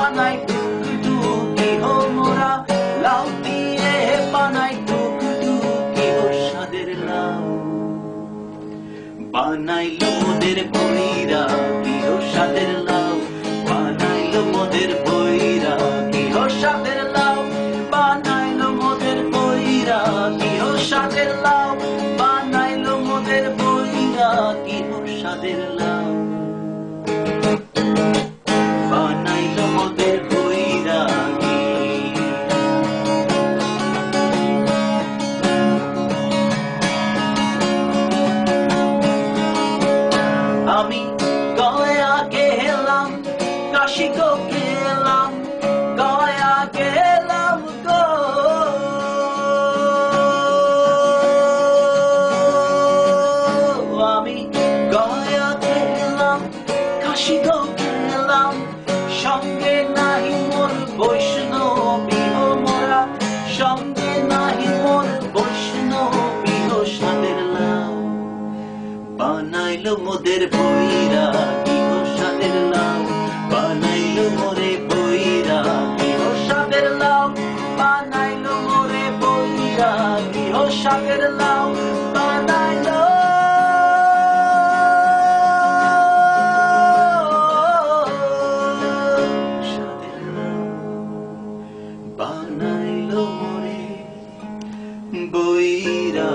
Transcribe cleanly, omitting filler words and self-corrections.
বানাই টুকটুকি ও মোরা লাউ দিয়ে বানাই টুকটুকি ও স্বাদের লাউ বানাইলো মোদের বইরা কি ও স্বাদের লাউ বানাইলো মোদের বইরা কি ও স্বাদের লাউ বানাইলো মোদের বইরা কি ও স্বাদের লাউ বানাইলো মোদের বইরা কি ও স্বাদের লাউ বানাইলো মোদের বইরা কি আমি গয়া গেলাম কাশি গো গেলাম গয়া গেলাম গো আমি গয়া গেলাম কাশি গো গেলাম সঙ্গে নাহি মোর বৈষ্ণবী ও মোরা সঙ্গে নাহি মোর বৈষ্ণবী ও স্বাদের লাউ বানাইলো মোদের বইরা কি ও স্বাদের লাউ বানাইলো মোরে বইরা কি ও স্বাদের লাউ বানাইলো মোরে বইরা কি ও স্বাদের লাউ বানাইলো স্বাদের লাউ বানাইলো মোরে বইরা